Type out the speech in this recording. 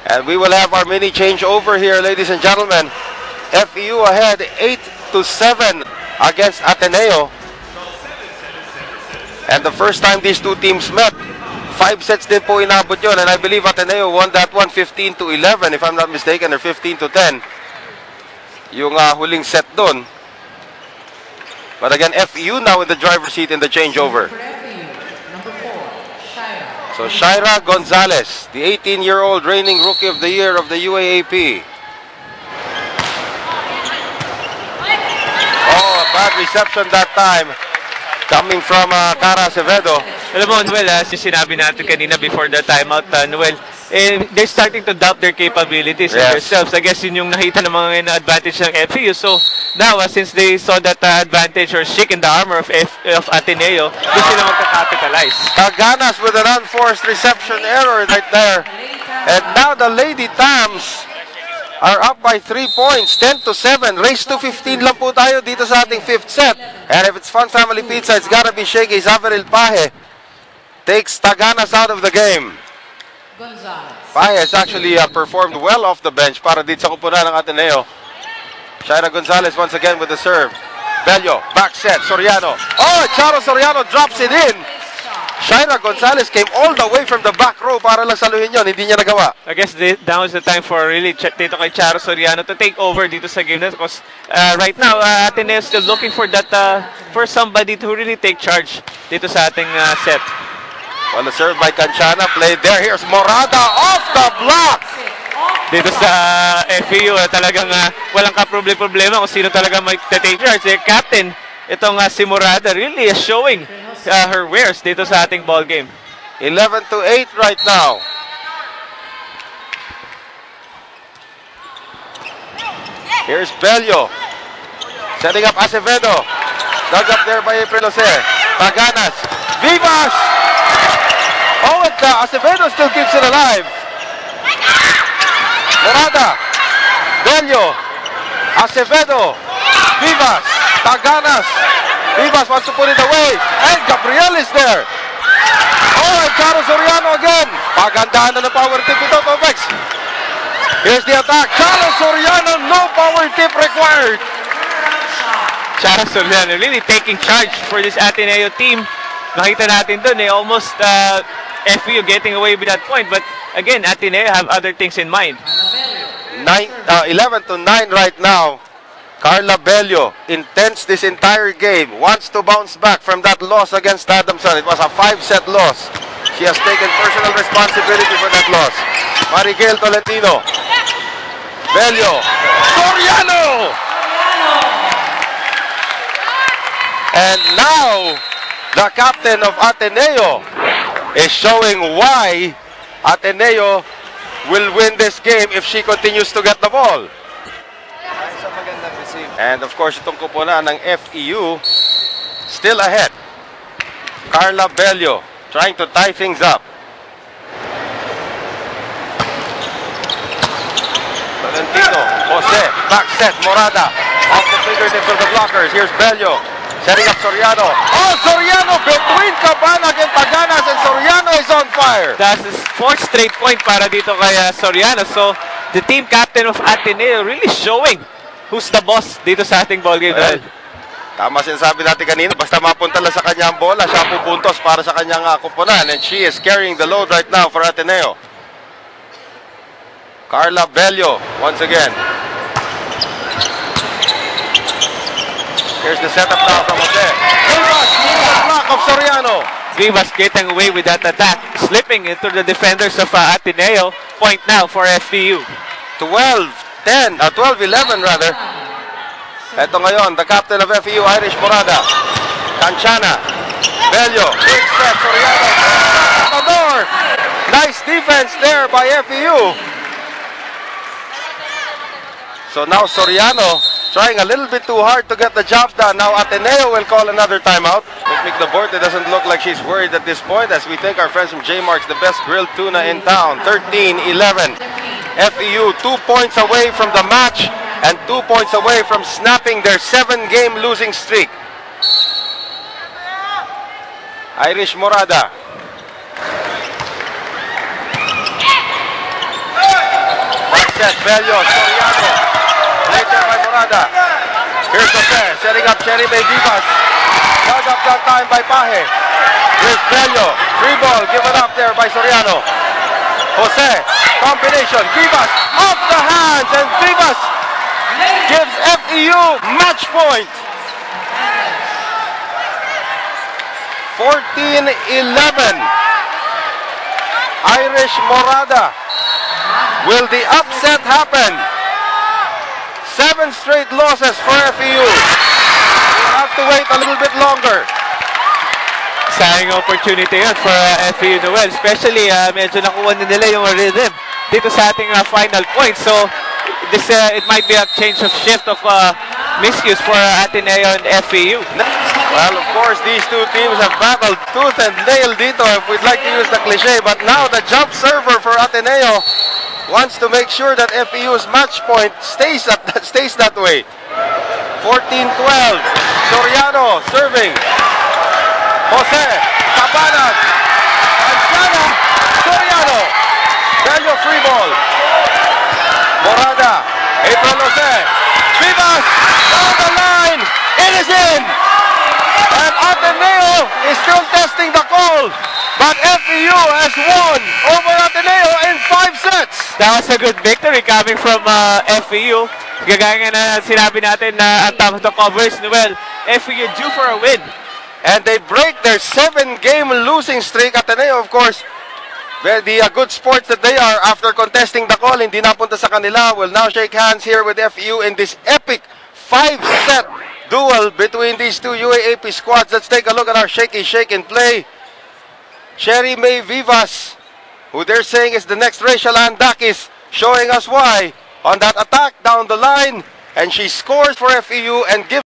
And we will have our mini changeover here, ladies and gentlemen. FEU ahead 8-7 against Ateneo. And the first time these two teams met, 5 sets din po inabot yun. And I believe Ateneo won that one 15-11, if I'm not mistaken, or 15-10. Yung huling set dun. But again, FEU now in the driver's seat in the changeover. So Shaira Gonzalez, the 18-year-old reigning Rookie of the Year of the UAAP. Oh, a bad reception that time. Coming from Cara Acevedo. Alam mo, Noel, as sinabi natin kanina before the timeout, Noel, they're starting to doubt their capabilities and themselves. I guess yun yung nakita ng mga advantage ng FEU. So now, since they saw that advantage or shake in the armor of Ateneo, doon sila magka-capitalize. Taganas with an unforced reception error right there. And now the Lady Tams are up by 3 points, 10-7. Race to 15 lang po tayo dito sa ating 5th set. And if it's Fun Family Pizza, it's gotta be Shege Zaveril Paje. Takes Taganas out of the game. Paje has actually performed well off the bench para dito sa kupunan ng Ateneo. Shaira Gonzalez once again with the serve. Bello, back set, Soriano. Oh, Charo Soriano drops it in. Shaira Gonzalez came all the way from the back row para lang saluhin yun. Hindi niya nagawa. I guess now is the time for really dito kay Charo Soriano to take over dito sa game na because right now Ateneo is still looking for that for somebody to really take charge dito sa ating set. Well, the serve by Canchana played there. Here's Morada off the block. Dito sa FEU talagang walang ka-problema kung sino talaga mag-take charge. The captain, itong si Morada, really is showing her wares dito sa ating ball game. 11-8 right now. Here's Bello. Setting up Acevedo. Dug up there by April Jose. Taganas. Vivas! Oh, and Acevedo still keeps it alive. Morada. Bello. Acevedo. Vivas. Taganas. Vivas wants to put it away. And Gabriel is there. Oh, and Charo Soriano again. Pagandahan na ng power tip ito, Topex. Here's the attack. Charo Soriano, no power tip required. Charo Soriano really taking charge for this Ateneo team. Nakita natin doon, almost FEU getting away with that point. But again, Ateneo have other things in mind. 11-9 right now. Carla Bello, intense this entire game, wants to bounce back from that loss against Adamson. It was a 5-set loss. She has taken personal responsibility for that loss. Marikel Tolentino. Bello. Soriano! And now, the captain of Ateneo is showing why Ateneo will win this game if she continues to get the ball. And of course, itong kupunan ng FEU still ahead. Carla Bello trying to tie things up. Valentino, Jose, back set, Morada. Off the fingertips of the blockers. Here's Bello setting up Soriano. Oh, Soriano between Cabanag and Taganas, and Soriano is on fire. That's his 4th straight point para dito kay Soriano. So, the team captain of Ateneo really showing who's the boss dito sa ating ball game. Well, tama sinasabi natin kanina, basta mapunta lang sa kanyang bola, siya pupuntos para sa kanyang kupunan. And she is carrying the load right now for Ateneo. Carla Bello, once again. Here's the setup now from Jose. Vivas, the block of Soriano. Vivas getting away with that attack, slipping into the defenders of Ateneo. Point now for FEU. 12-11 rather. Ito ngayon, the captain of FEU, Irish Morada. Canchana. Bello. Big set, Soriano. Amador. Nice defense there by FEU. So now Soriano trying a little bit too hard to get the job done. Now Ateneo will call another timeout. Picnic the board. It doesn't look like she's worried at this point as we thank our friends from J-Mark's, the best grilled tuna in town. 13-11. FEU 2 points away from the match and 2 points away from snapping their 7-game losing streak. Irish Morada. set. Bello, Soriano. Later by Morada. Here's Jose, setting up Cherry May Vivas. Dug up that time by Paje. Here's Bello. Free ball given up there by Soriano. Jose, combination. Vivas off the hands, and Vivas gives FEU match point. 14-11. Irish Morada. Will the upset happen? 7 straight losses for FEU. We'll have to wait a little bit longer. Sayang opportunity yun for FEU Noel. Especially, medyo nakuha na nila yung rhythm dito sa ating final point. So, this it might be a change of shift of miscues for Ateneo and FEU. Well, of course, these two teams have battled tooth and nail dito, if we'd like to use the cliche. But now the jump server for Ateneo wants to make sure that FEU's match point stays that way. 14-12. Soriano serving. Jose, Cabanas, Anciana, Soriano. Bello free ball. Morada, April Jose. Vivas, down the line. It is in. And Ateneo is still testing the call. But FEU has won over Ateneo in 5 sets. That was a good victory coming from FEU. Gagaya nga na sinabi natin na ang top of the covers, Noel. FEU due for a win. And they break their 7-game losing streak. Ateneo, of course, the good sports that they are, after contesting the call, hindi napunta sa kanila, will now shake hands here with FEU in this epic 5-set duel between these two UAAP squads. Let's take a look at our shaky shake and play. Cherry May Vivas, who they're saying is the next Rachel Andakis, showing us why on that attack down the line. And she scores for FEU and gives